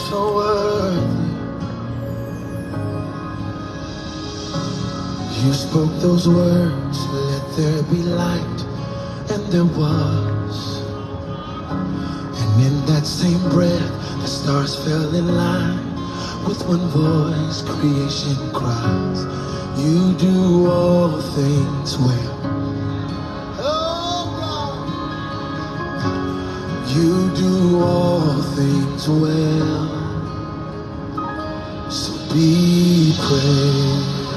so worthy. You spoke those words, let there be light, and there was. And in that same breath, the stars fell in line. With one voice, creation cries, you do all things well. Oh God, you do all things well. So be praised,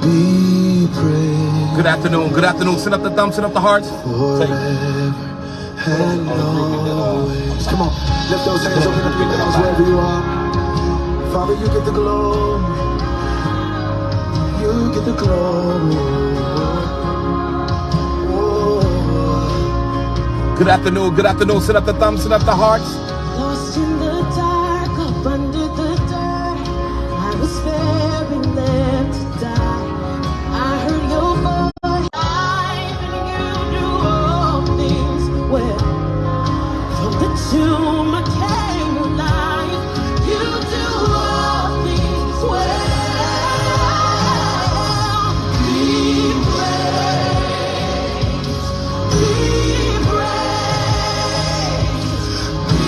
be praised. Good afternoon, good afternoon. Send up the thumbs, send up the hearts. Forever and always. Come on, lift those hands, open up your mouths wherever you are. Father, you get the glory. You get the glory. Oh. Good afternoon, good afternoon. Send up the thumbs, send up the hearts. Lost in the dark, up under the dirt, I was very left to die. I heard your voice, and you do all things well. From the tomb I came alive. You do all things well. Be praised, be praised, be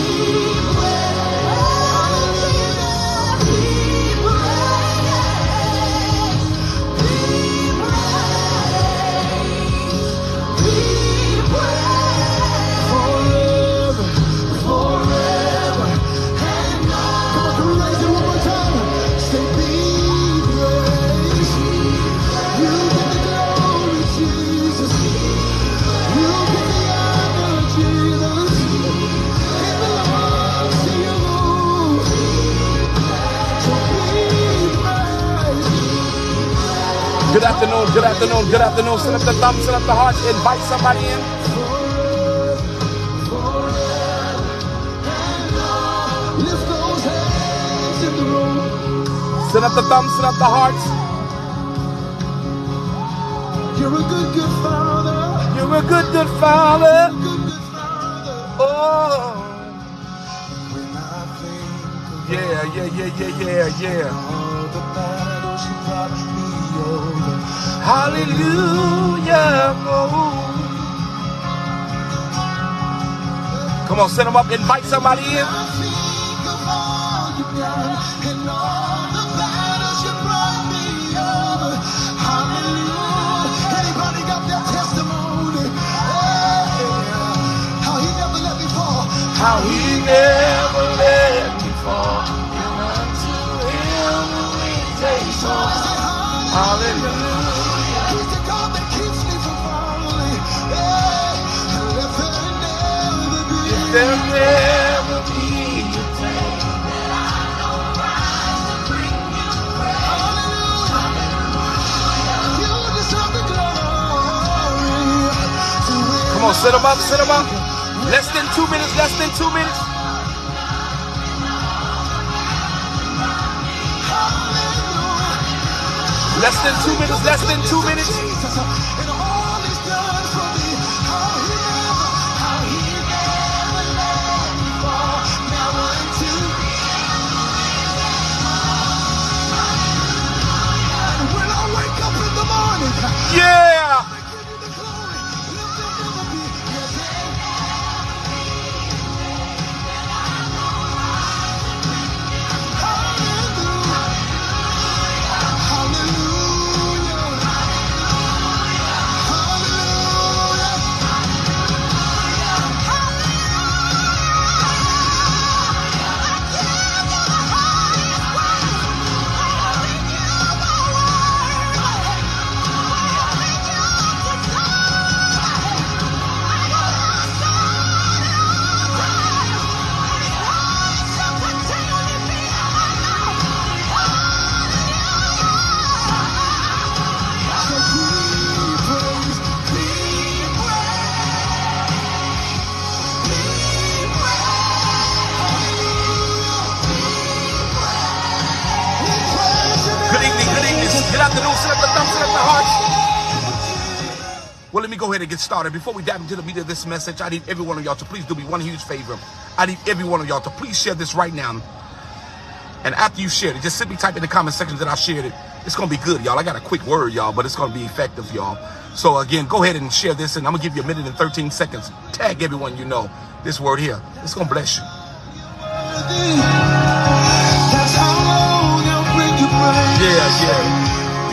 praised, be praised, be praised, Forever, forever. and all. Come on, can we raise it one more time? Say, be praised. You get the glory, Jesus. You get the honor, Jesus. It belongs to you. So be praised. Good afternoon, good afternoon, good afternoon. Send up the thumbs, send up the hearts. Invite somebody in. Lift those hands in the room. Send up the thumbs, send up the hearts. You're a good, good father. You're a good, good father. Good, good father. Oh, When I think of yeah. all the battles you brought me over, Hallelujah. Oh. Come on, send them up. Invite somebody in. I think of all you've done and all the battles you brought me over. Hallelujah. Anybody got that testimony? Yeah. How he never let me fall. How he never let me fall. And unto him we take all. Hallelujah. He's the God that keeps me from falling. Yeah. And let there never be. There'll never be a day. Hallelujah. You deserve the glory. Come on, set them up, set them up. Less than 2 minutes, less than 2 minutes. Less than 2 minutes, less than 2 minutes. Jesus, and all he's done for me. How he never let me fall. Never into. And when I wake up in the morning, Yeah. I give you the glory. Let there never be a day. Hallelujah. Well, let me go ahead and get started. Before we dive into the meat of this message, I need every one of y'all to please do me one huge favor. I need every one of y'all to please share this right now. And after you shared it, just simply type in the comment section that I shared it. It's going to be good, y'all. I got a quick word, y'all, but it's going to be effective, y'all. So, again, go ahead and share this, and I'm going to give you a minute and 13 seconds. Tag everyone you know. This word here, it's going to bless you. That's how long I'll bring you praise. Yeah.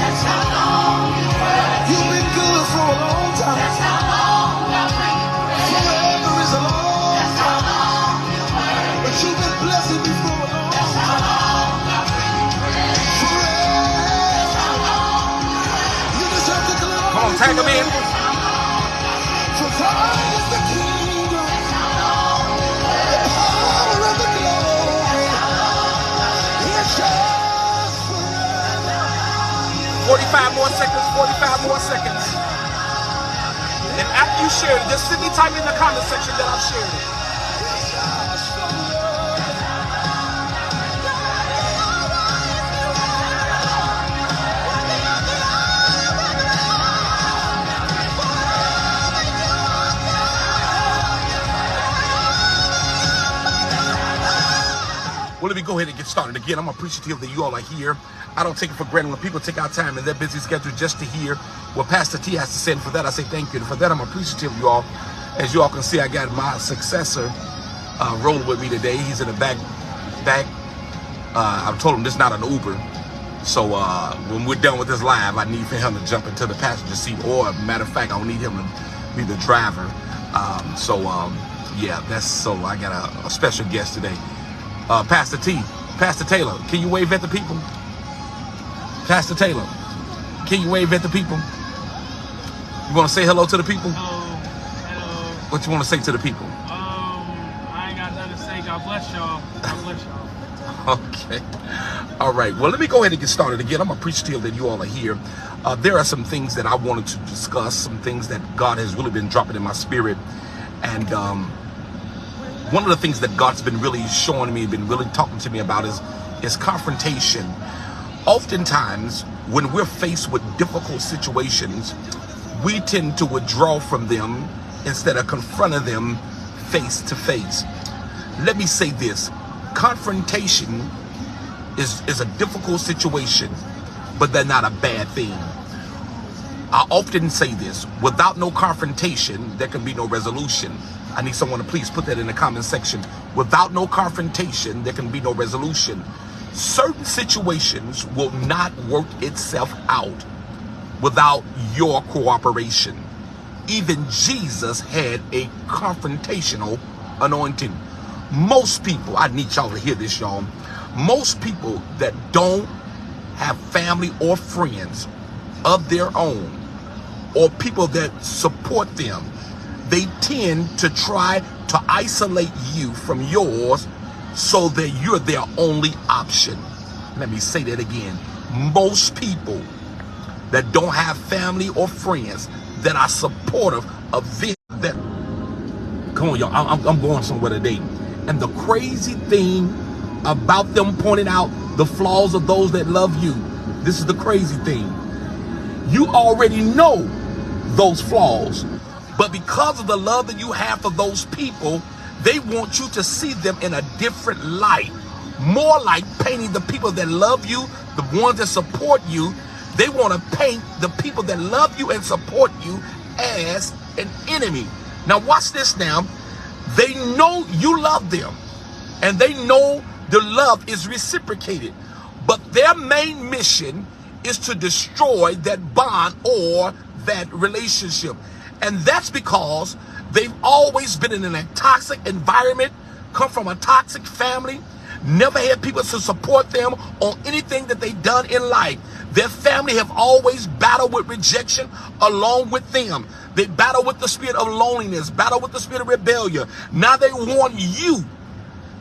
That's how long you were. You've been good for a long time. That's how long I'll bring you praise. Forever is a long That's how long you were. but you've been blessing me for a long That's how long I'll bring you praise. forever. That's how long you were. You deserve the glory. Come on, tag them in. For thine is the kingdom, That's how long you were. the power and the glory. It's yours forever. 45 more seconds, 45 more seconds. And after you share it, just simply type in the comment section that I've shared it. It's yours forever. Well, let me go ahead and get started. Again, I'm appreciative that you all are here. I don't take it for granted when people take out time in their busy schedule just to hear what Pastor T has to say. And for that, I say thank you. And for that, I'm appreciative of you all. As you all can see, I got my successor rolling with me today. He's in the back. I've told him this is not an Uber. So when we're done with this live, I need for him to jump into the passenger seat. Or, matter of fact, I don't need him to be the driver. Yeah, that's so. I got a special guest today. Pastor Taylor, can you wave at the people? Pastor Taylor, can you wave at the people? You want to say hello to the people? Hello. What you want to say to the people? I ain't got nothing to say. God bless y'all. God bless y'all. Okay. All right. Well, let me go ahead and get started. Again, I'm appreciative that you all are here. There are some things that I wanted to discuss, some things that God has really been dropping in my spirit. And one of the things that God's been really showing me, been really talking to me about is confrontation. Oftentimes, when we're faced with difficult situations, we tend to withdraw from them instead of confronting them face to face. Let me say this. Confrontation is a difficult situation, but they're not a bad thing. I often say this, without no confrontation, there can be no resolution. I need someone to please put that in the comment section. Without no confrontation, there can be no resolution. Certain situations will not work itself out without your cooperation. Even Jesus had a confrontational anointing. Most people, I need y'all to hear this, y'all. Most people that don't have family or friends of their own, or people that support them, they tend to try to isolate you from yours so that you're their only option. Let me say that again. Most people that don't have family or friends that are supportive of them, that, come on, y'all, I'm going somewhere today. And the crazy thing about them pointing out the flaws of those that love you, this is the crazy thing. You already know those flaws, but because of the love that you have for those people, they want you to see them in a different light. More like painting the people that love you, the ones that support you. They want to paint the people that love you and support you as an enemy. Now watch this now. They know you love them, and they know the love is reciprocated. But their main mission is to destroy that bond or that relationship. And that's because they've always been in a toxic environment, come from a toxic family, never had people to support them on anything that they've done in life. Their family have always battled with rejection along with them. They battle with the spirit of loneliness, battle with the spirit of rebellion. Now they want you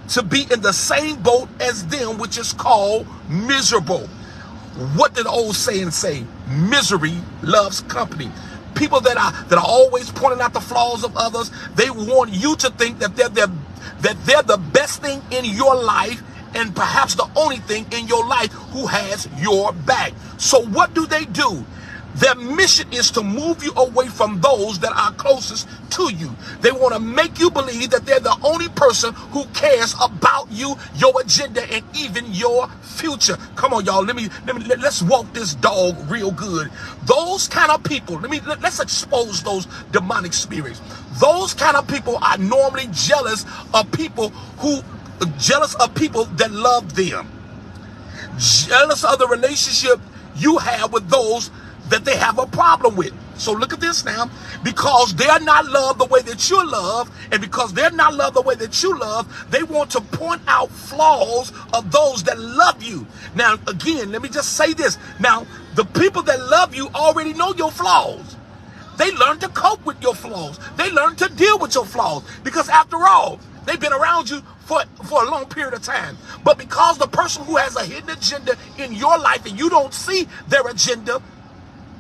to be in the same boat as them, which is called miserable. What did the old saying say? Misery loves company. People that are always pointing out the flaws of others, they want you to think that they're the best thing in your life, and perhaps the only thing in your life who has your back. So what do? Their mission is to move you away from those that are closest to you. They want to make you believe that they're the only person who cares about you, your agenda, and even your future. Come on, y'all. Let's walk this dog real good. Those kind of people, let's expose those demonic spirits. Those kind of people are normally jealous of people that love them. Jealous of the relationship you have with those that they have a problem with. So look at this now. Because they're not loved the way that you love, and because they're not loved the way that you love, they want to point out flaws of those that love you. Now, again, let me just say this. Now, the people that love you already know your flaws. They learn to cope with your flaws. They learn to deal with your flaws. Because after all, they've been around you for a long period of time. But because the person who has a hidden agenda in your life and you don't see their agenda,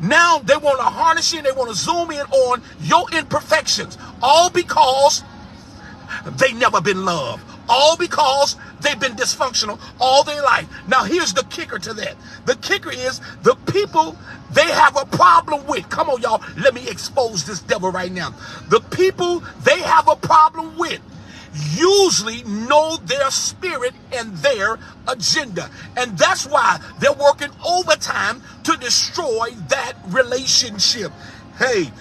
now they want to harness you and they want to zoom in on your imperfections. All because they never been loved. All because they've been dysfunctional all their life. Now here's the kicker to that. The kicker is the people they have a problem with. Come on, y'all. Let me expose this devil right now. The people they have a problem with usually know their spirit and their agenda. And that's why they're working overtime to destroy that relationship. Hey,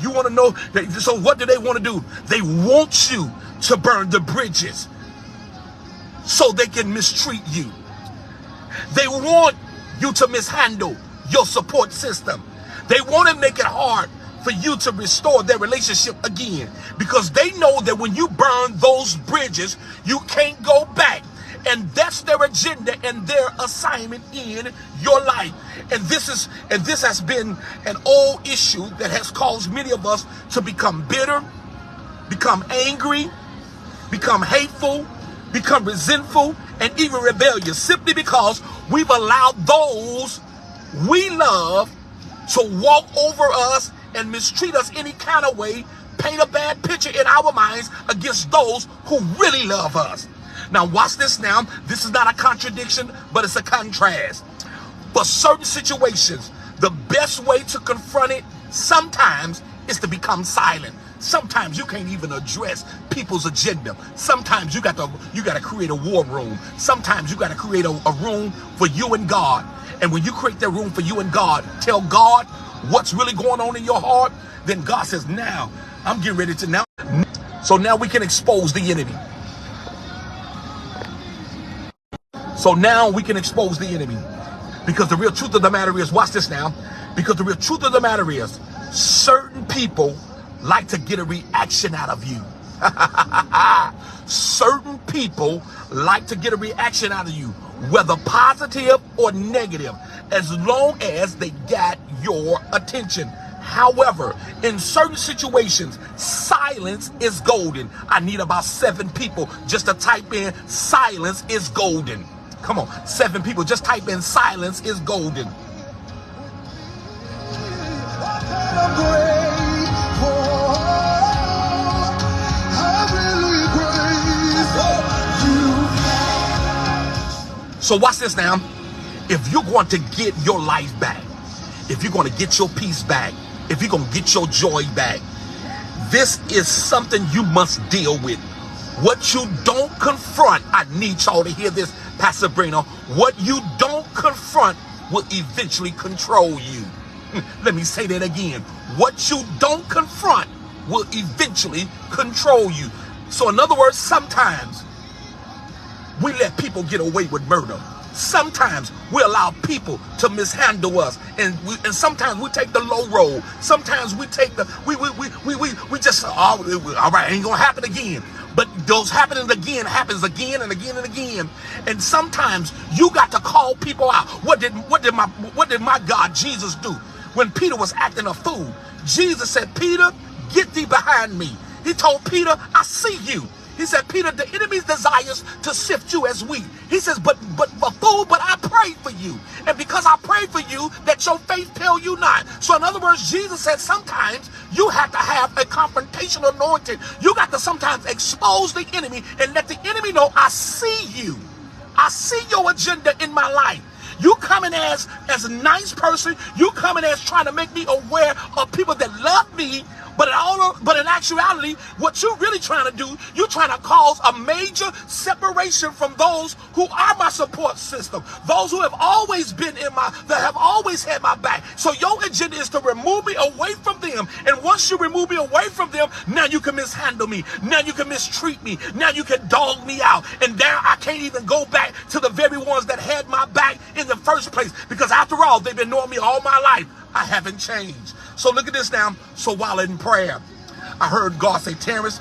you want to know? So what do they want to do? They want you to burn the bridges so they can mistreat you. They want you to mishandle your support system. They want to make it hard for you to restore their relationship again, because they know that when you burn those bridges, you can't go back. And that's their agenda and their assignment in your life. And this has been an old issue that has caused many of us to become bitter, become angry, become hateful, become resentful, and even rebellious, simply because we've allowed those we love to walk over us and mistreat us any kind of way, paint a bad picture in our minds against those who really love us. Now watch this now. This is not a contradiction, but it's a contrast. For certain situations, the best way to confront it sometimes is to become silent. Sometimes you can't even address people's agenda. Sometimes you got to create a war room. Sometimes you got to create a room for you and God. And when you create that room for you and God, tell God what's really going on in your heart, then God says, now I'm getting ready to now. So now we can expose the enemy. So now we can expose the enemy. Because the real truth of the matter is, watch this now. Because the real truth of the matter is, certain people like to get a reaction out of you. Certain people like to get a reaction out of you, whether positive or negative, as long as they got your attention. However, in certain situations, silence is golden. I need about 7 people just to type in silence is golden. Come on, 7 people, just type in silence is golden. So watch this now. If you're going to get your life back, if you're going to get your peace back, if you're going to get your joy back, this is something you must deal with. What you don't confront, I need y'all to hear this, Pastor Brino. What you don't confront will eventually control you. Let me say that again. What you don't confront will eventually control you. So in other words, sometimes we let people get away with murder. Sometimes we allow people to mishandle us, and sometimes we take the low road. Sometimes we take the we just all right, ain't gonna happen again. But those happening again happens again and again and again. And sometimes you got to call people out. What did my God Jesus do when Peter was acting a fool? Jesus said, Peter, get thee behind me. He told Peter, I see you. He said, Peter, the enemy's desires to sift you as wheat. He says, but fool, but I prayed for you. And because I prayed for you, that your faith fail you not. So in other words, Jesus said sometimes you have to have a confrontational anointing. You got to sometimes expose the enemy and let the enemy know, I see you. I see your agenda in my life. You coming as a nice person. You coming as trying to make me aware of people that love me. But in actuality, what you're really trying to do, you're trying to cause a major separation from those who are my support system, those who have always been that have always had my back. So your agenda is to remove me away from them. And once you remove me away from them, now you can mishandle me. Now you can mistreat me. Now you can dog me out. And now I can't even go back to the very ones that had my back in the first place. Because after all, they've been knowing me all my life. I haven't changed. So look at this now. So while in prayer, I heard God say, Terrence,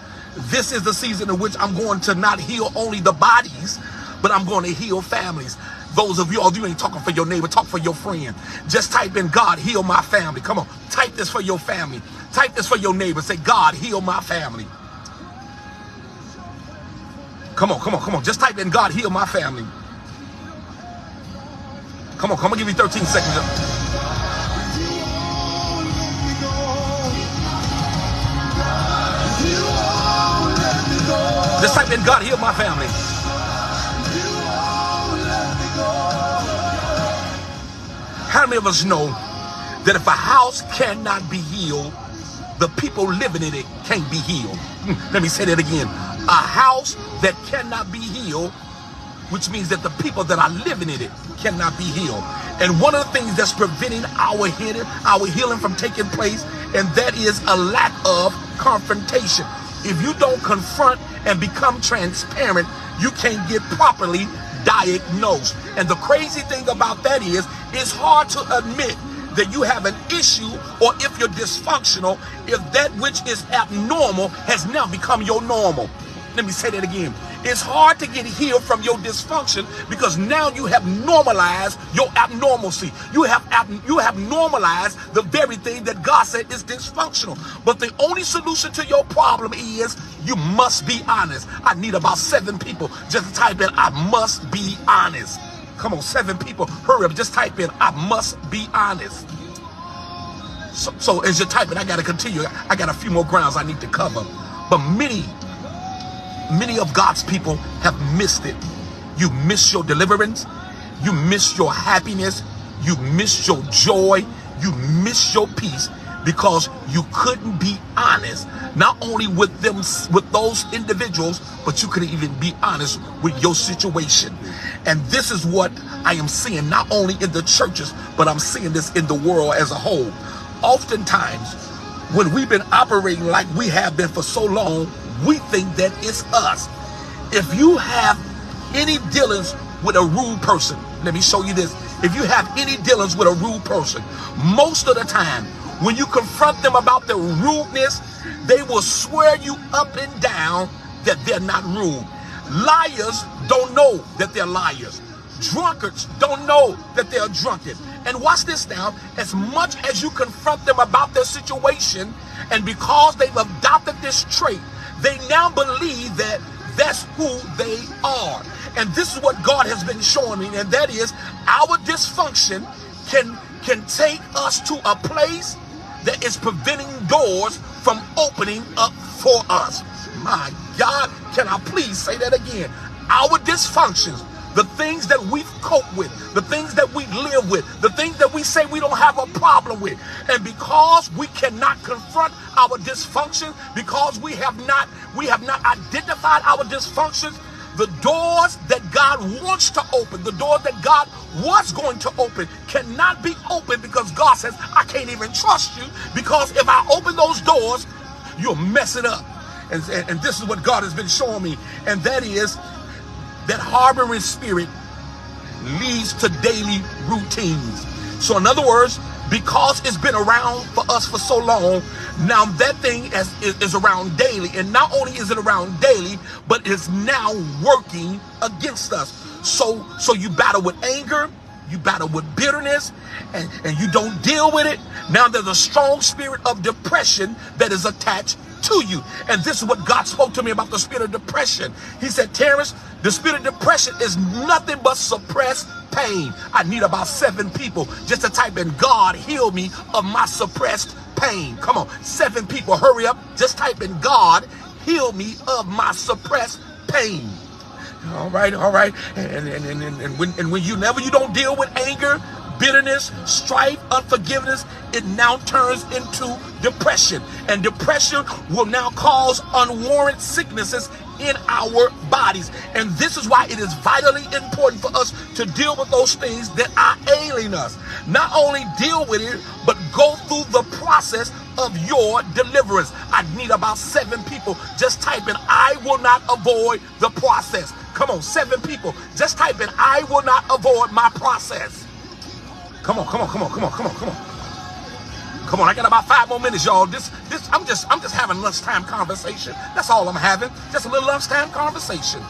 this is the season in which I'm going to not heal only the bodies, but I'm going to heal families. Those of you, you ain't talking for your neighbor, talk for your friend. Just type in, God, heal my family. Come on, type this for your family. Type this for your neighbor. Say, God, heal my family. Come on. Just type in, God, heal my family. Come on, I'm going to give you 13 seconds. Just type in, God, heal my family. How many of us know that if a house cannot be healed, the people living in it can't be healed? Let me say that again. A house that cannot be healed, which means that the people that are living in it cannot be healed. And one of the things that's preventing our healing from taking place, and that is a lack of confrontation. If you don't confront and become transparent, you can't get properly diagnosed. And the crazy thing about that is, it's hard to admit that you have an issue, or if you're dysfunctional, if that which is abnormal has now become your normal. Let me say that again. It's hard to get healed from your dysfunction because now you have normalized your abnormalcy. You have normalized the very thing that God said is dysfunctional. But the only solution to your problem is you must be honest. I need about 7 people just to type in, I must be honest. Come on, 7 people, hurry up, just type in, I must be honest. So as you're typing, I got to continue. I got a few more grounds I need to cover. But many of God's people have missed it. You missed your deliverance. You missed your happiness. You missed your joy. You missed your peace because you couldn't be honest, not only with those individuals, but you couldn't even be honest with your situation. And this is what I am seeing, not only in the churches, but I'm seeing this in the world as a whole. Oftentimes, when we've been operating like we have been for so long, we think that it's us. If you have any dealings with a rude person, let me show you this. If you have any dealings with a rude person, most of the time, when you confront them about their rudeness, they will swear you up and down that they're not rude. Liars don't know that they're liars. Drunkards don't know that they're drunken. And watch this now. As much as you confront them about their situation, and because they've adopted this trait, they now believe that that's who they are. And this is what God has been showing me, and that is our dysfunction can take us to a place that is preventing doors from opening up for us. My God, can I please say that again? Our dysfunctions, the things that we cope with, the things that we live with, the things that we say we don't have a problem with. And because we cannot confront our dysfunction, because we have not identified our dysfunctions, the doors that God wants to open, the doors that God was going to open cannot be opened because God says, I can't even trust you, because if I open those doors, you'll mess it up. And this is what God has been showing me, and that is that harboring spirit leads to daily routines. So in other words, because it's been around for us for so long, now that thing is around daily. And not only is it around daily, but it's now working against us. So you battle with anger, you battle with bitterness, and you don't deal with it. Now there's a strong spirit of depression that is attached to you. And this is what God spoke to me about the spirit of depression. He said, Terrence, the spirit of depression is nothing but suppressed pain. I need about 7 people just to type in, God, heal me of my suppressed pain. Come on, 7 people, hurry up. Just type in, God, heal me of my suppressed pain. All right, all right. And when you don't deal with anger, bitterness, strife, unforgiveness, it now turns into depression. And depression will now cause unwarranted sicknesses in our bodies. And this is why it is vitally important for us to deal with those things that are ailing us. Not only deal with it, but go through the process of your deliverance. I need about 7 people just type in, I will not avoid the process. Come on, 7 people. Just type in, I will not avoid my process. Come on. Come on, I got about 5 more minutes, y'all. I'm just having lunchtime conversation. That's all I'm having. Just a little lunchtime conversation.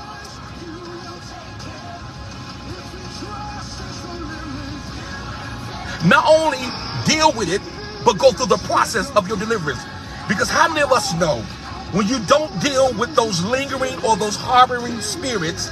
Not only deal with it, but go through the process of your deliverance. Because how many of us know when you don't deal with those lingering or those harboring spirits,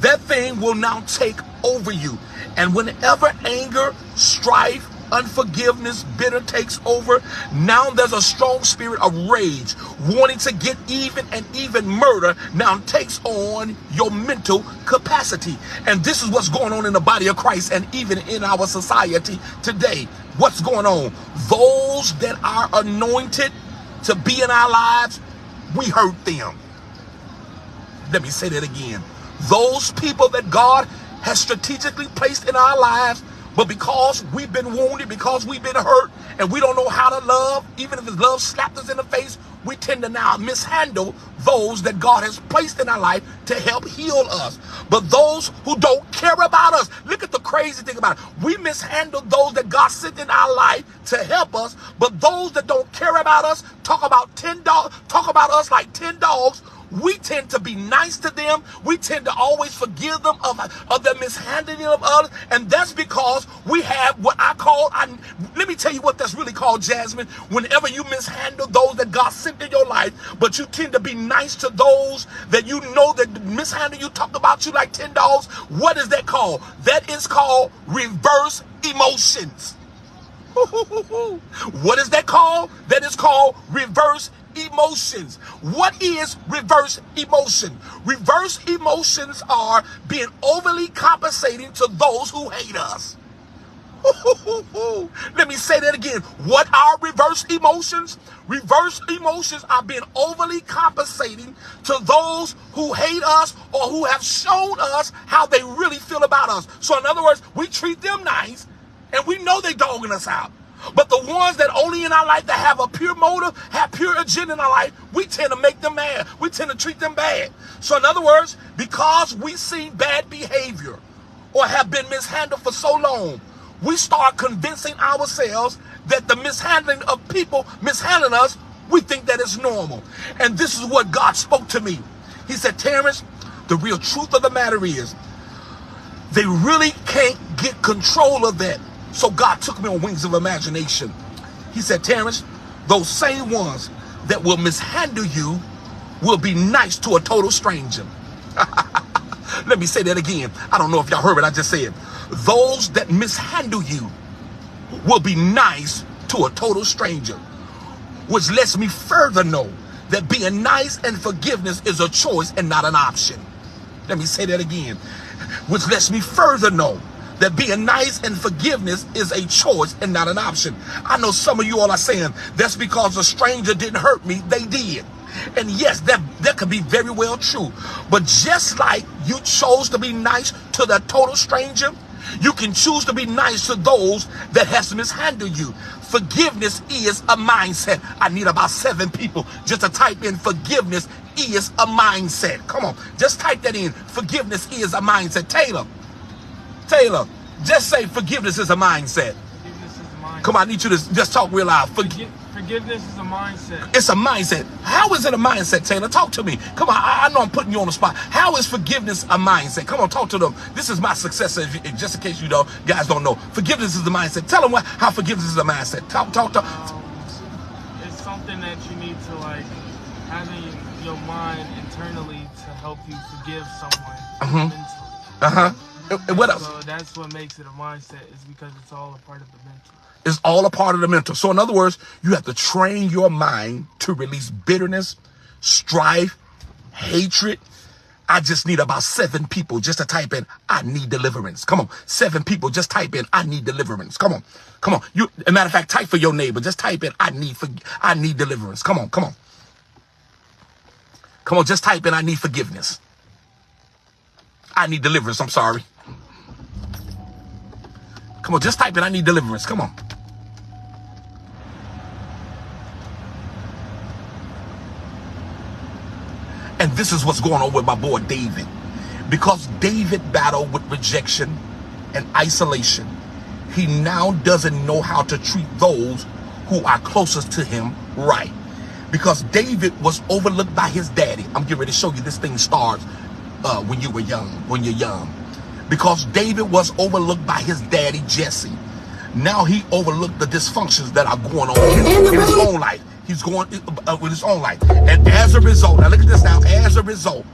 that thing will now take over you. And whenever anger, strife, unforgiveness, bitter takes over, now there's a strong spirit of rage, wanting to get even, and even murder now takes on your mental capacity. And this is what's going on in the body of Christ and even in our society today. What's going on? Those that are anointed to be in our lives, we hurt them. Let me say that again. Those people that God has strategically placed in our lives, but because we've been wounded, because we've been hurt, and we don't know how to love, even if his love slapped us in the face, we tend to now mishandle those that God has placed in our life to help heal us. But those who don't care about us, look at the crazy thing about it. We mishandle those that God sent in our life to help us, but those that don't care about us talk about us like 10 dogs. We tend to be nice to them. We tend to always forgive them of the mishandling of others. And that's because we have what I call, let me tell you what that's really called, Jasmine. Whenever you mishandle those that God sent in your life, but you tend to be nice to those that you know that mishandle you, talk about you like 10 dogs, what is that called? That is called reverse emotions. What is that called? That is called reverse emotions. What is reverse emotion? Reverse emotions are being overly compensating to those who hate us. Let me say that again. What are reverse emotions? Reverse emotions are being overly compensating to those who hate us or who have shown us how they really feel about us. So in other words, we treat them nice and we know they dogging us out. But the ones that only in our life that have a pure motive, have pure agenda in our life, we tend to make them mad. We tend to treat them bad. So in other words, because we've seen bad behavior or have been mishandled for so long, we start convincing ourselves that the mishandling of people mishandling us, we think that it's normal. And this is what God spoke to me. He said, Terrence, the real truth of the matter is they really can't get control of that. So God took me on wings of imagination. He said, Terrence, those same ones that will mishandle you will be nice to a total stranger. Let me say that again. I don't know if y'all heard what I just said. Those that mishandle you will be nice to a total stranger, which lets me further know that being nice and forgiveness is a choice and not an option. Let me say that again, which lets me further know that being nice and forgiveness is a choice and not an option. I know some of you all are saying, that's because a stranger didn't hurt me. They did. And yes, that could be very well true. But just like you chose to be nice to the total stranger, you can choose to be nice to those that has mishandled you. Forgiveness is a mindset. I need about 7 people just to type in forgiveness is a mindset. Come on, just type that in. Forgiveness is a mindset. Taylor, just say forgiveness is a mindset. Forgiveness is a mindset. Come on, I need you to just talk real loud. Forgiveness is a mindset. It's a mindset. How is it a mindset, Taylor? Talk to me. Come on, I know I'm putting you on the spot. How is forgiveness a mindset? Come on, talk to them. This is my successor, just in case you guys don't know. Forgiveness is the mindset. Tell them how forgiveness is a mindset. Talk. It's something that you need to have in your mind internally to help you forgive someone mentally. And what else? So that's what makes it a mindset, is because it's all a part of the mental. It's all a part of the mental. So in other words, you have to train your mind to release bitterness, strife, hatred, I just need about 7 people just to type in, I need deliverance. Come on. 7 people, just type in, I need deliverance. Come on. Come on. You, as a matter of fact, type for your neighbor. Just type in, I need deliverance. Come on. Come on. Come on. Just type in, I need forgiveness. I need deliverance. I'm sorry. Come on. Just type in, I need deliverance. Come on. And this is what's going on with my boy David. Because David battled with rejection and isolation, he now doesn't know how to treat those who are closest to him right. Because David was overlooked by his daddy. I'm getting ready to show you this thing starts when you're young. Because David was overlooked by his daddy Jesse. Now he overlooked the dysfunctions that are going on in his own life. He's going with his own life. And as a result, now look at this now, as a result,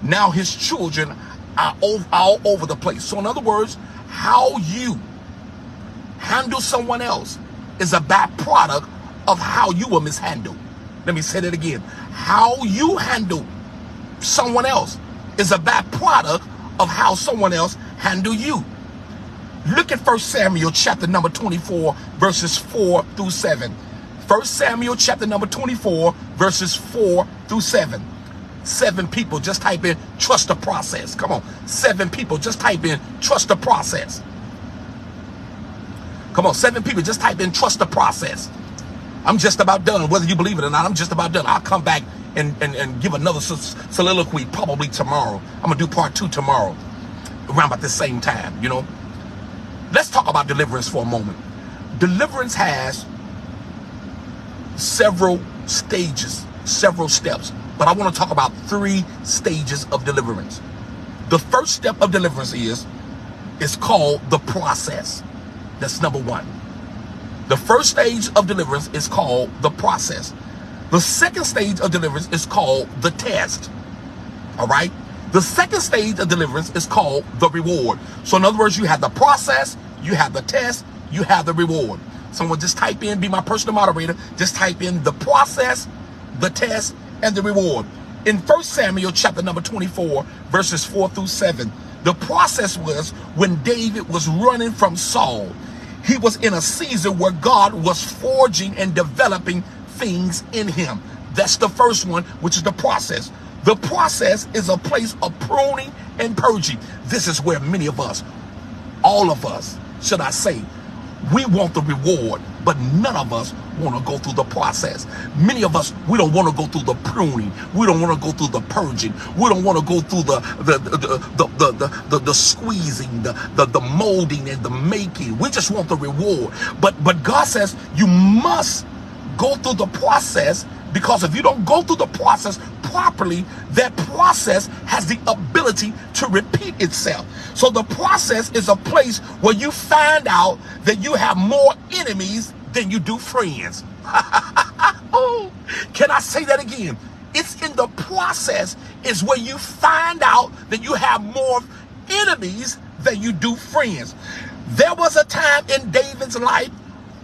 now his children are all over the place. So in other words, how you handle someone else is a byproduct of how you were mishandled. Let me say that again. How you handle someone else is a byproduct of how someone else handle you. Look at 1 Samuel chapter number 24, verses 4 through 7. 1 Samuel chapter number 24, verses 4 through 7. 7 people, just type in, trust the process. Come on. 7 people, just type in, trust the process. Come on, 7 people, just type in, trust the process. I'm just about done. Whether you believe it or not, I'm just about done. I'll come back and give another soliloquy probably tomorrow. I'm going to do part 2 tomorrow, around about the same time, you know. Let's talk about deliverance for a moment. Deliverance has several stages, several steps, but I want to talk about 3 stages of deliverance. The first step of deliverance is called the process. That's number 1. The first stage of deliverance is called the process. The second stage of deliverance is called the test. All right. The second stage of deliverance is called the reward. So in other words, you have the process, you have the test, you have the reward. Someone just type in, be my personal moderator, just type in the process, the test, and the reward. In 1 Samuel chapter number 24, verses 4 through 7, the process was when David was running from Saul. He was in a season where God was forging and developing things in him. That's the first one, which is the process. The process is a place of pruning and purging. This is where many of us, all of us, should I say, we want the reward, but none of us want to go through the process. Many of us, we don't want to go through the pruning. We don't want to go through the purging. We don't want to go through the squeezing, the molding and the making. We just want the reward. But God says you must go through the process, because if you don't go through the process properly, that process has the ability to repeat itself. So the process is a place where you find out that you have more enemies than you do friends. Oh, can I say that again? It's in the process is where you find out that you have more enemies than you do friends. There was a time in David's life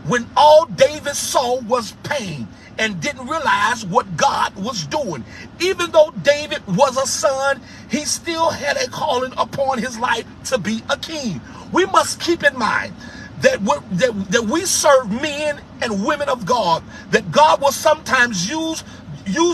when all David saw was pain and didn't realize what God was doing. Even though David was a son, he still had a calling upon his life to be a king. We must keep in mind that we serve men and women of God, that God will sometimes use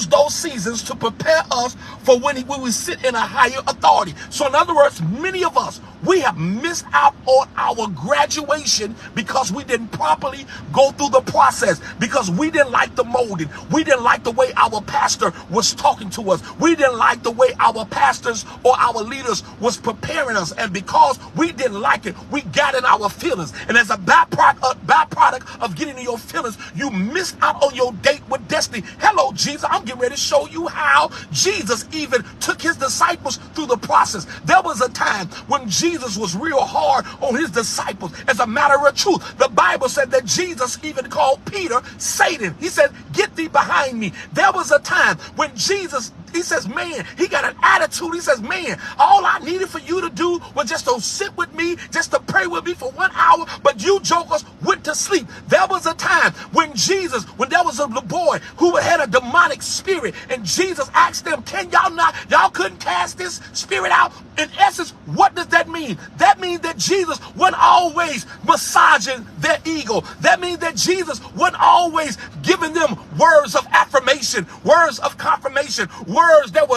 those seasons to prepare us for when we sit in a higher authority. So in other words, many of us, we have missed out on our graduation because we didn't properly go through the process, because we didn't like the molding. We didn't like the way our pastor was talking to us. We didn't like the way our pastors or our leaders was preparing us. And because we didn't like it, we got in our feelings. And as a byproduct of getting in your feelings, you missed out on your date with destiny. Hello, Jesus. I'm getting ready to show you how Jesus even took his disciples through the process. There was a time when Jesus was real hard on his disciples. As a matter of truth, the Bible said that Jesus even called Peter Satan. He said, "Get thee behind me." There was a time when Jesus he says, man, he got an attitude. He says, man, all I needed for you to do was just to sit with me, just to pray with me for 1 hour, but you jokers went to sleep. There was a time when there was a little boy who had a demonic spirit, and Jesus asked them, can y'all couldn't cast this spirit out? In essence, what does that mean? That means that Jesus wasn't always massaging their ego. That means that Jesus wasn't always giving them words of affirmation, words of confirmation, words that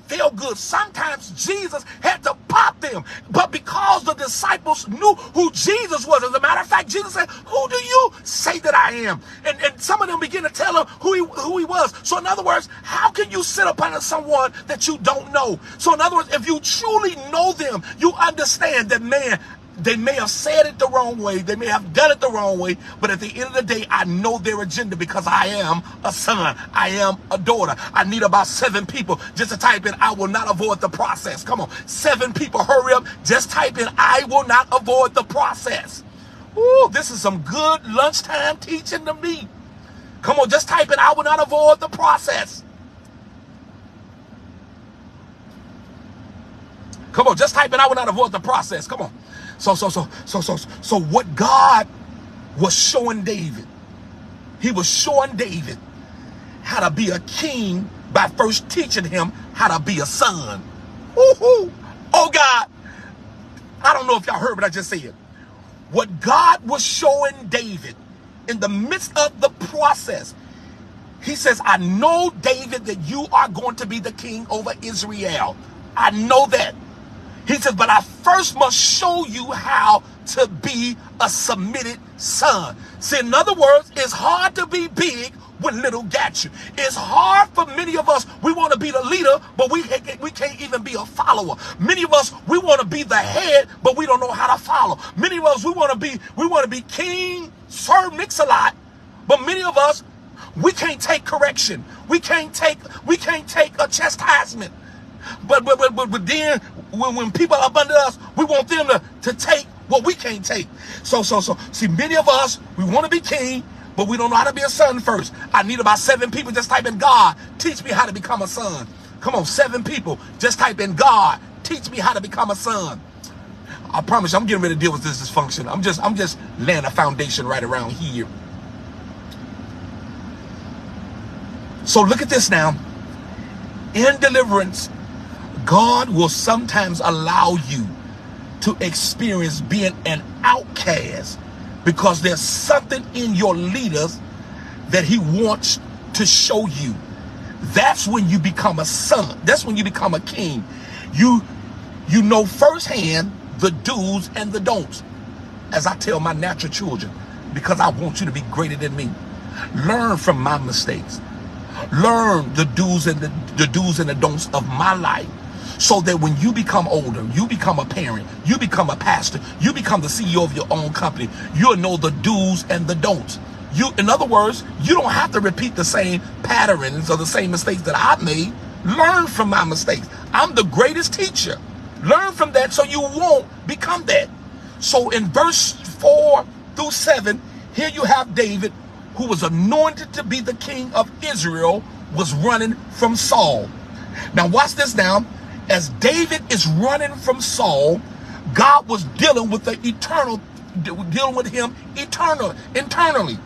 feel good. Sometimes Jesus had to pop them, but because the disciples knew who Jesus was, as a matter of fact, Jesus said, who do you say that I am? And some of them began to tell him who he was. So in other words, how can you sit up under someone that you don't know? So in other words, if you truly know them, you understand that, man, they may have said it the wrong way, they may have done it the wrong way, but at the end of the day, I know their agenda because I am a son, I am a daughter. I need about 7 people just to type in, I will not avoid the process. Come on, 7 people, hurry up, just type in, I will not avoid the process. Ooh, this is some good lunchtime teaching to me. Come on, just type in, I will not avoid the process. Come on, just type in, I will not avoid the process. Come on. So what God was showing David, he was showing David how to be a king by first teaching him how to be a son. Woo-hoo. Oh God, I don't know if y'all heard what I just said. What God was showing David in the midst of the process, he says, I know, David, that you are going to be the king over Israel. I know that. He says, but I first must show you how to be a submitted son. See, in other words, it's hard to be big when little got you. It's hard for many of us. We want to be the leader, but we can't even be a follower. Many of us, we want to be the head, but we don't know how to follow. Many of us, we want to be king, Sir Mix-a-Lot, but many of us, we can't take correction. We can't take a chastisement. But then when people are up under us, we want them to take what we can't take. So see, many of us, we want to be king, but we don't know how to be a son first. I need about 7 people. Just type in, God, teach me how to become a son. Come on, 7 people. Just type in, God, teach me how to become a son. I promise you, I'm getting ready to deal with this dysfunction. I'm just laying a foundation right around here. So look at this now. In deliverance, God will sometimes allow you to experience being an outcast because there's something in your leaders that he wants to show you. That's when you become a son. That's when you become a king. You know firsthand the do's and the don'ts, as I tell my natural children, because I want you to be greater than me. Learn from my mistakes. Learn the do's and the don'ts of my life, so that when you become older, you become a parent, you become a pastor, you become the CEO of your own company, you'll know the do's and the don'ts. In other words, you don't have to repeat the same patterns or the same mistakes that I've made. Learn from my mistakes. I'm the greatest teacher. Learn from that so you won't become that. So in verse 4 through 7, here you have David, who was anointed to be the king of Israel, was running from Saul. Now watch this now. As David is running from Saul, God was dealing with him internally.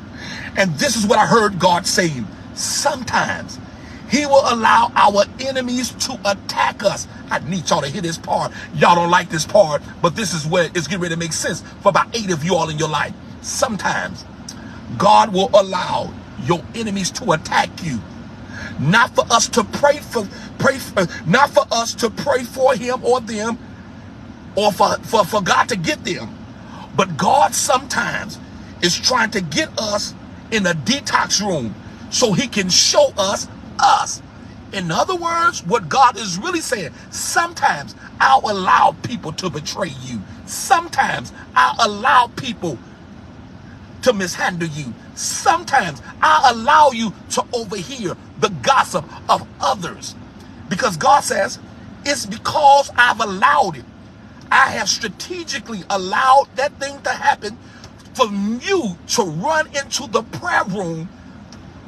And this is what I heard God saying. Sometimes he will allow our enemies to attack us. I need y'all to hear this part. Y'all don't like this part, but this is where it's getting ready to make sense for about 8 of you all in your life. Sometimes God will allow your enemies to attack you. Not for us to not for us to pray for him or them, or for God to get them. But God sometimes is trying to get us in a detox room so he can show us us. In other words, what God is really saying, sometimes I'll allow people to betray you. Sometimes I'll allow people to mishandle you. Sometimes I'll allow you to overhear the gossip of others. Because God says, it's because I've allowed it. I have strategically allowed that thing to happen for you to run into the prayer room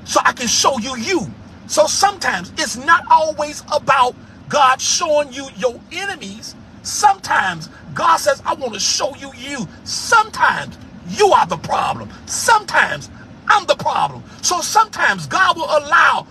so I can show you you. So sometimes it's not always about God showing you your enemies. Sometimes God says, I want to show you you. Sometimes you are the problem. Sometimes I'm the problem. So sometimes God will allow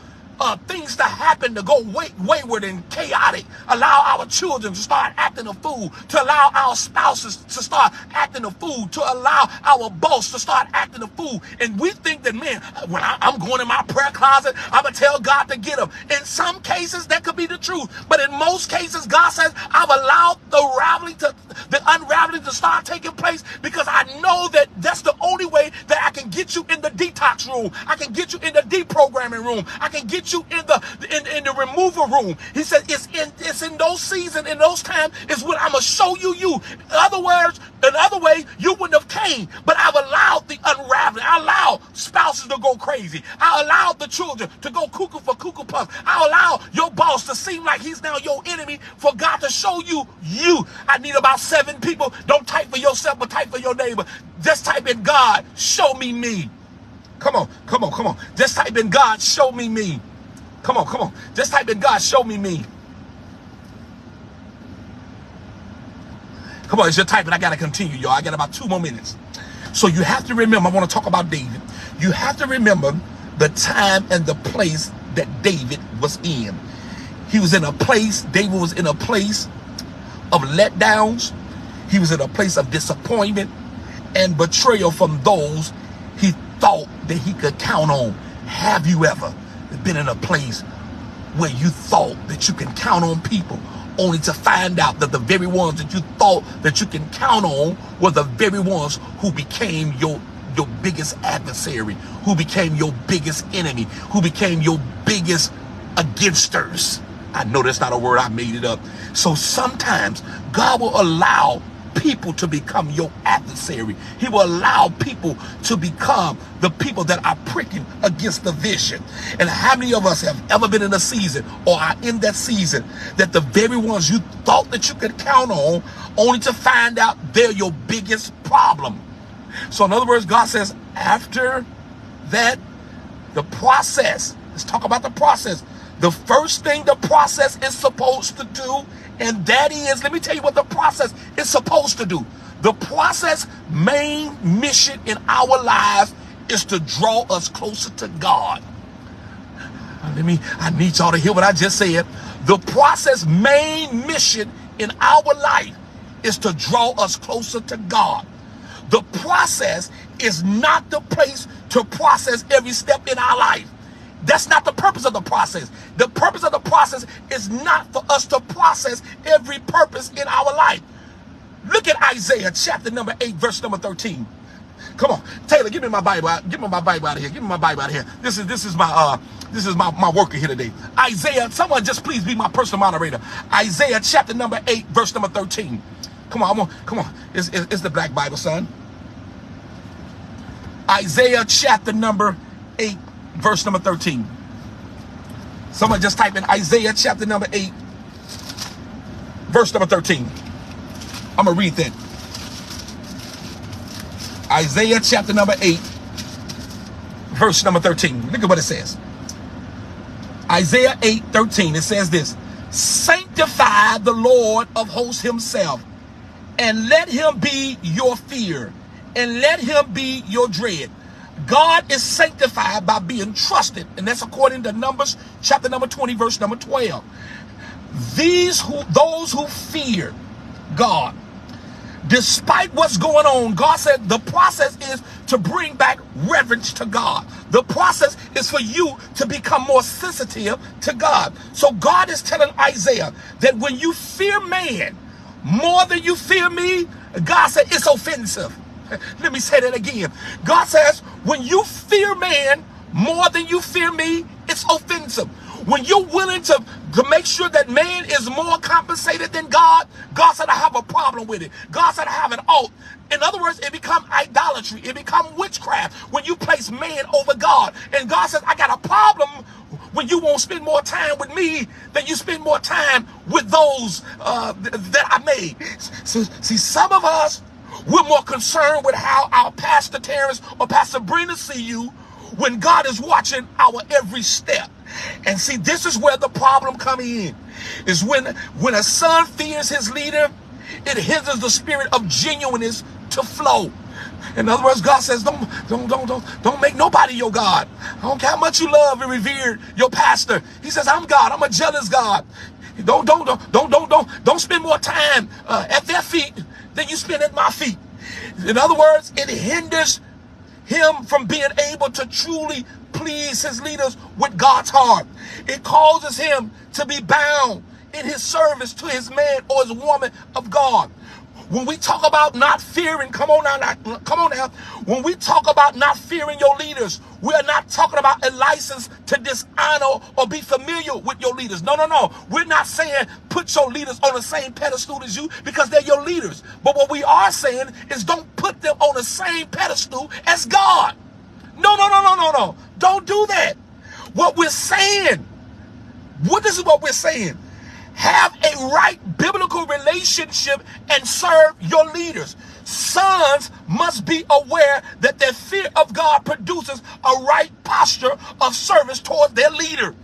things to happen to go wayward and chaotic, allow our children to start acting a fool, to allow our spouses to start acting a fool, to allow our boss to start acting a fool. And we think that, man, when I'm going in my prayer closet, I'm going to tell God to get them. In some cases, that could be the truth. But in most cases, God says, I've allowed the unraveling to start taking place because I know that that's the only way that I can get you in the detox room. I can get you in the deprogramming room. I can get you in the removal room. He said it's in those seasons, in those times is when I'm gonna show you you. In other ways, you wouldn't have came, but I've allowed the unraveling. I allowed spouses to go crazy. I allowed the children to go cuckoo for cuckoo puff. I allow your boss to seem like he's now your enemy for God to show you you. I need about 7 people. Don't type for yourself, but type for your neighbor. Just type in God, show me me. Come on. Just type in God, show me me. Come on. Just type in God, show me me. Come on, as you're typing, I got to continue, y'all. I got about 2 more minutes. So you have to remember, I want to talk about David. You have to remember the time and the place that David was in. He was in a place, David was in a place of letdowns. He was in a place of disappointment and betrayal from those he thought that he could count on. Have you ever been in a place where you thought that you can count on people, only to find out that the very ones that you thought that you can count on were the very ones who became your biggest adversary, who became your biggest enemy, who became your biggest againsters? I know that's not a word, I made it up. So sometimes God will allow people to become your adversary. He will allow people to become the people that are pricking against the vision. And how many of us have ever been in a season or are in that season that the very ones you thought that you could count on, only to find out they're your biggest problem? So in other words, God says, after that, the process, let's talk about the process. The first thing the process is supposed to do, and that is, let me tell you what the process is supposed to do. The process main mission in our lives is to draw us closer to God. I need y'all to hear what I just said. The process main mission in our life is to draw us closer to God. The process is not the place to process every step in our life. That's not the purpose of the process. The purpose of the process is not for us to process every purpose in our life. Look at Isaiah chapter number 8, verse number 13. Come on, Taylor, give me my Bible. Give me my Bible out of here. Give me my Bible out of here. This is my worker here today. Isaiah, someone just please be my personal moderator. Isaiah chapter number 8, verse number 13. Come on, it's the Black Bible, son. Isaiah chapter number 8, verse number 13. Someone just type in Isaiah chapter number 8, verse number 13. I'm going to read that. Isaiah chapter number 8, verse number 13. Look at what it says. Isaiah 8:13. It says this: sanctify the Lord of hosts himself, and let him be your fear, and let him be your dread. God is sanctified by being trusted, and that's according to Numbers chapter number 20, verse number 12. Those who fear God, despite what's going on, God said the process is to bring back reverence to God. The process is for you to become more sensitive to God. So God is telling Isaiah that when you fear man more than you fear me, God said it's offensive. Let me say that again. God says, when you fear man more than you fear me, it's offensive. When you're willing to make sure that man is more compensated than God, God said, I have a problem with it. God said, I have an ought. In other words, it becomes idolatry. It becomes witchcraft when you place man over God. And God says, I got a problem when you won't spend more time with me than you spend more time with those that I made. So, see, some of us, we're more concerned with how our Pastor Terrence or Pastor Brenda see you. when God is watching our every step. And see, this is where the problem comes in, is when a son fears his leader, it hinders the spirit of genuineness to flow. In other words, God says, don't make nobody your God. I don't care how much you love and revere your pastor. He says, I'm God. I'm a jealous God. Don't spend more time at their feet than you spend at my feet. In other words, it hinders him from being able to truly please his leaders with God's heart. It causes him to be bound in his service to his man or his woman of God. When we talk about not fearing, come on now. When we talk about not fearing your leaders, we are not talking about a license to dishonor or be familiar with your leaders. No. We're not saying put your leaders on the same pedestal as you because they're your leaders. But what we are saying is don't put them on the same pedestal as God. No. Don't do that. What we're saying, this is what we're saying. Have a right biblical relationship and serve your leaders. Sons must be aware that their fear of God produces a right posture of service towards their leader.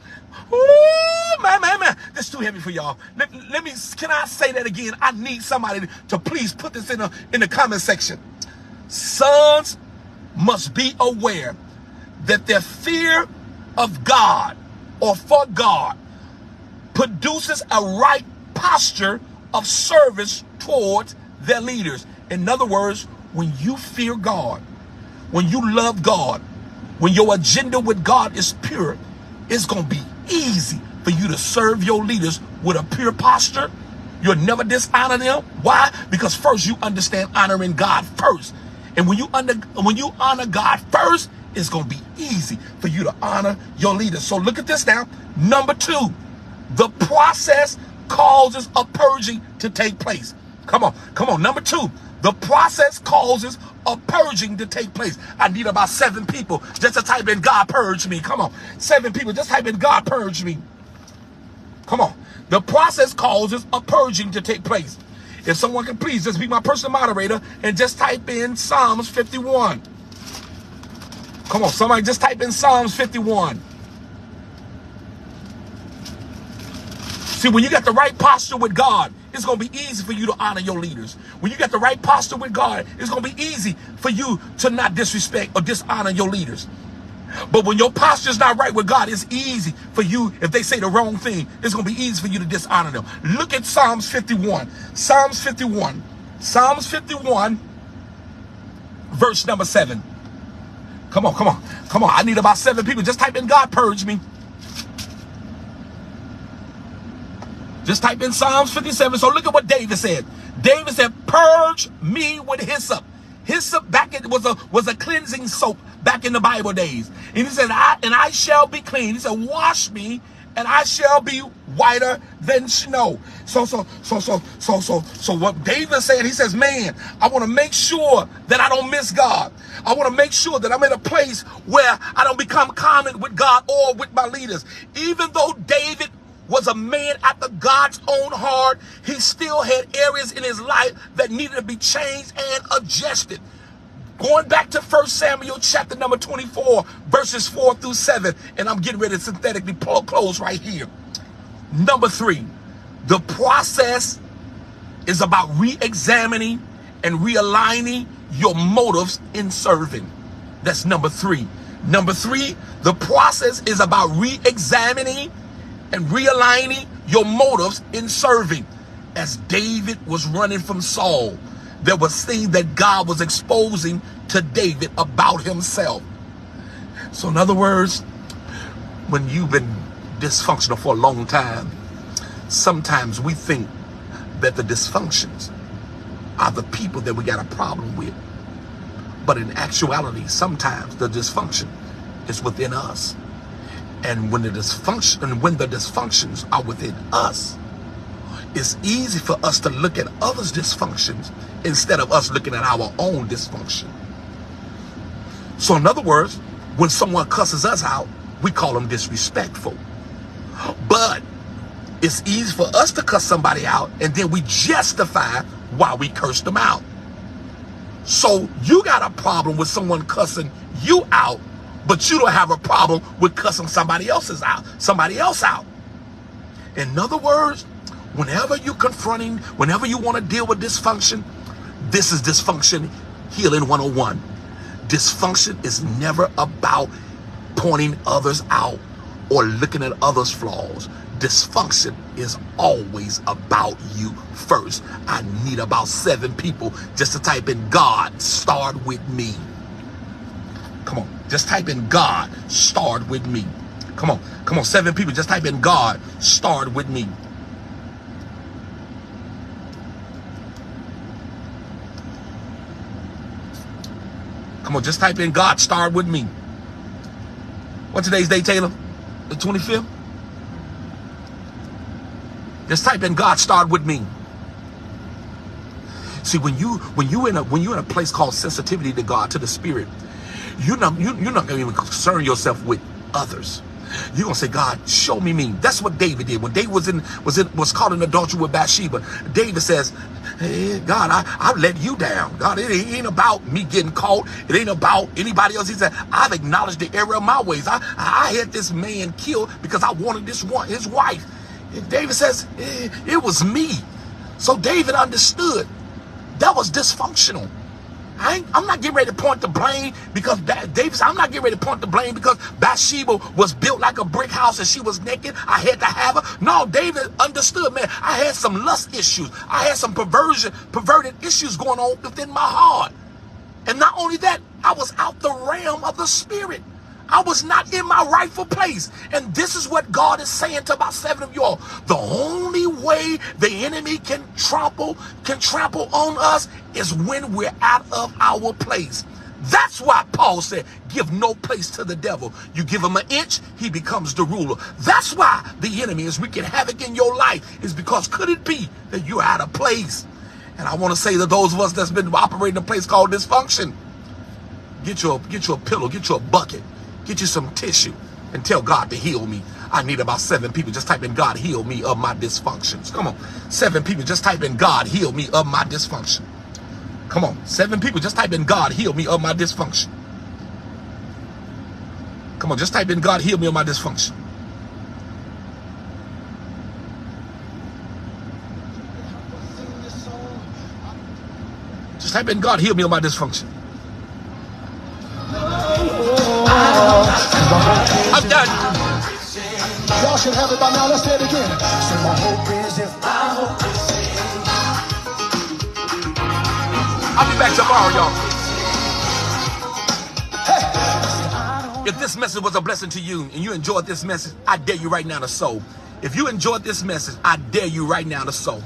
Ooh, man. This is too heavy for y'all. Can I say that again? I need somebody to please put this in the comment section. Sons must be aware that their fear of God or for God produces a right posture of service towards their leaders. In other words, when you fear God, when you love God, when your agenda with God is pure, it's going to be easy for you to serve your leaders with a pure posture. You'll never dishonor them. Why? Because first you understand honoring God first. And when you honor God first, it's going to be easy for you to honor your leaders. So look at this now. Number 2. The process causes a purging to take place. Come on. Number 2, the process causes a purging to take place. I need about 7 people just to type in God purge me. Come on. 7 people, just type in God purge me. Come on. The process causes a purging to take place. If someone can please just be my personal moderator and just type in Psalms 51. Come on, somebody just type in Psalms 51. See, when you got the right posture with God, it's going to be easy for you to honor your leaders. When you got the right posture with God, it's going to be easy for you to not disrespect or dishonor your leaders. But when your posture is not right with God, it's easy for you, if they say the wrong thing, it's going to be easy for you to dishonor them. Look at Psalms 51. Psalms 51. Psalms 51, verse number 7. Come on. I need about 7 people. Just type in God purge me. Just type in Psalms 57. So look at what David said. David said, purge me with hyssop. Hyssop was a cleansing soap back in the Bible days. And he said, I shall be clean. He said, wash me and I shall be whiter than snow. So what David said, he says, man, I want to make sure that I don't miss God. I want to make sure that I'm in a place where I don't become common with God or with my leaders. Even though David was a man after God's own heart, he still had areas in his life that needed to be changed and adjusted. Going back to 1 Samuel chapter number 24, verses 4 through 7, and I'm getting ready to synthetically close right here. Number 3, the process is about re-examining and realigning your motives in serving. That's number 3. Number 3, the process is about re-examining and realigning your motives in serving. As David was running from Saul, there was things that God was exposing to David about himself. So in other words, when you've been dysfunctional for a long time, sometimes we think that the dysfunctions are the people that we got a problem with. But in actuality, sometimes the dysfunction is within us. And when the dysfunctions are within us, it's easy for us to look at others' dysfunctions instead of us looking at our own dysfunction. So in other words, when someone cusses us out, we call them disrespectful. But it's easy for us to cuss somebody out and then we justify why we cursed them out. So you got a problem with someone cussing you out, But you don't have a problem with cussing somebody else out. In other words, whenever you're confronting, whenever you want to deal with dysfunction, this is Dysfunction Healing 101. Dysfunction is never about pointing others out or looking at others' flaws. Dysfunction is always about you first. I need about 7 people just to type in God, start with me. Come on, just type in God, start with me. Come on, 7 people, just type in God, start with me. Come on, just type in God, start with me. What today's date, Taylor? The 25th? Just type in God, start with me. See, when you're in a place called sensitivity to God, to the Spirit, you're not gonna even concern yourself with others. You're gonna say, God, show me me. That's what David did. When David was caught in adultery with Bathsheba, David says, hey, God, I let you down. God, it ain't about me getting caught. It ain't about anybody else. He said, I've acknowledged the error of my ways. I had this man killed because I wanted his wife. And David says, it was me. So David understood that was dysfunctional. I'm not getting ready to point the blame because David said, I'm not getting ready to point the blame because Bathsheba was built like a brick house and she was naked. I had to have her. No, David understood, man. I had some lust issues. I had some perverted issues going on within my heart. And not only that, I was out the realm of the Spirit. I was not in my rightful place. And this is what God is saying to about 7 of y'all. The only way the enemy can trample on us is when we're out of our place. That's why Paul said, give no place to the devil. You give him an inch, he becomes the ruler. That's why the enemy is wreaking havoc in your life, is because could it be that you're out of place? And I want to say to those of us that's been operating a place called dysfunction, get you a pillow, get you a bucket. Get you some tissue and tell God to heal me. I need about 7 people. Just type in God, heal me of my dysfunctions. Come on. 7 people. Just type in God, heal me of my dysfunction. Come on. 7 people. Just type in God, heal me of my dysfunction. Come on. Just type in God, heal me of my dysfunction. Just type in God, heal me of my dysfunction. I'm done. Y'all should have it by now. Let's say it again. So my hope is if my hope is I'll be back tomorrow, y'all. Hey. If this message was a blessing to you and you enjoyed this message, I dare you right now to sow. If you enjoyed this message, I dare you right now to sow.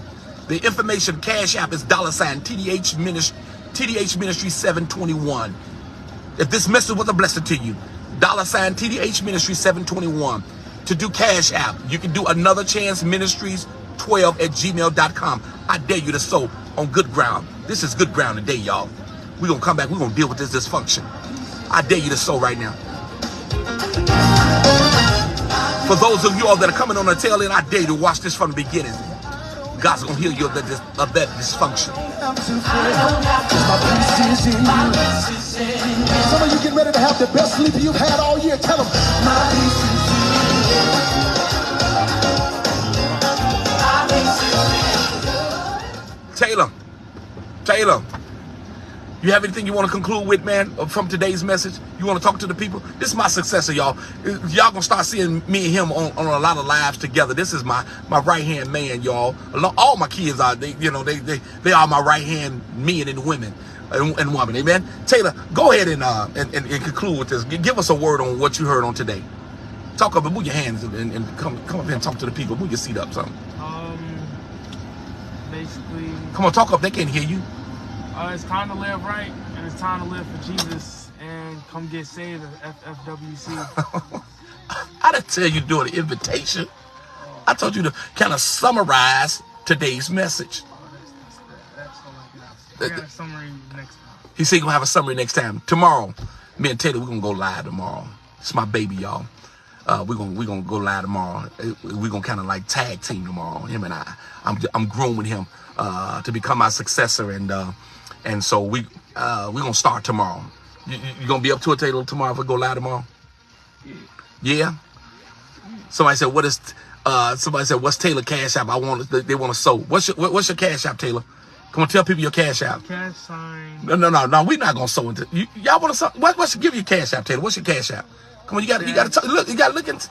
The information cash app is $TDH Ministry 721. If this message was a blessing to you, $TDH Ministry 721. To do cash app, you can do Another Chance Ministries 12@gmail.com. I dare you to sow on good ground. This is good ground today, y'all. We're going to come back. We're going to deal with this dysfunction. I dare you to sow right now. For those of you all that are coming on the tail end, I dare you to watch this from the beginning. God's going to heal you of that dysfunction. some of you getting ready to have the best sleep you've had all year. Tell them, my peace is Taylor, you have anything you want to conclude with, man, from today's message? You want to talk to the people? This is my successor, y'all. Y'all gonna start seeing me and him on a lot of lives together. This is my right-hand man, y'all. All my kids are, they are my right-hand men and women and women, amen? Taylor, go ahead and conclude with this. Give us a word on what you heard on today. Talk up and move your hands and come up here and talk to the people. Move your seat up, something. Basically, come on, talk up. They can't hear you. It's time to live right, and it's time to live for Jesus, and come get saved at FFWC. I didn't tell you doing an invitation. I told you to kind of summarize today's message. That's all I got a summary next time. He said he's going to have a summary next time. Tomorrow, me and Taylor, we're going to go live tomorrow. It's my baby, y'all. We're gonna go live tomorrow. We're gonna kind of like tag team tomorrow. Him and I'm grooming him to become my successor, and so we're gonna start tomorrow. You gonna be up to it, Taylor, tomorrow if we go live tomorrow? Yeah. Somebody said, what is? Somebody said, what's Taylor Cash App? They want to sow. What's your Cash App, Taylor? Come on, tell people your Cash App. Cash sign. No. We're not gonna sow into. Y'all want to sow? What's give your Cash App, Taylor? What's your Cash App? Come on, you got to look. You got to look into.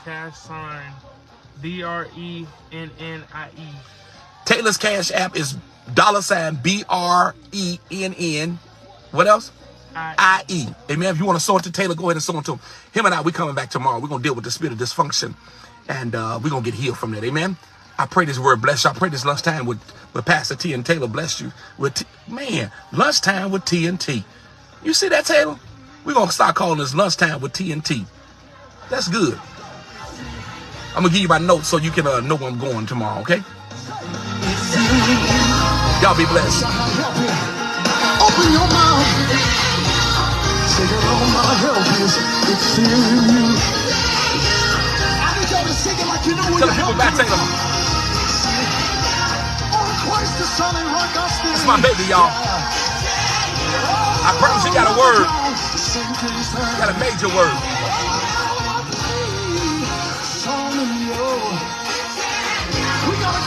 Cash sign. BRENNIE. Taylor's Cash App is $BRENN. What else? IE. Amen. If you want to sow it to Taylor, go ahead and sow it to him. Him and I, we coming back tomorrow. We're going to deal with the spirit of dysfunction. And we're going to get healed from that. Amen. I pray this word bless you. I pray this lunchtime with Pastor T and Taylor bless you. Lunchtime with T and T. You see that, Taylor? We're going to start calling this lunchtime with T and T. That's good. I'm going to give you my notes so you can know where I'm going tomorrow, okay? Y'all be blessed. Open your mouth. Say that all my help is it's in you. I need y'all to sing it like you know what Tell the people about Taylor. That's my baby, y'all. I promise you got a word. Got a major word.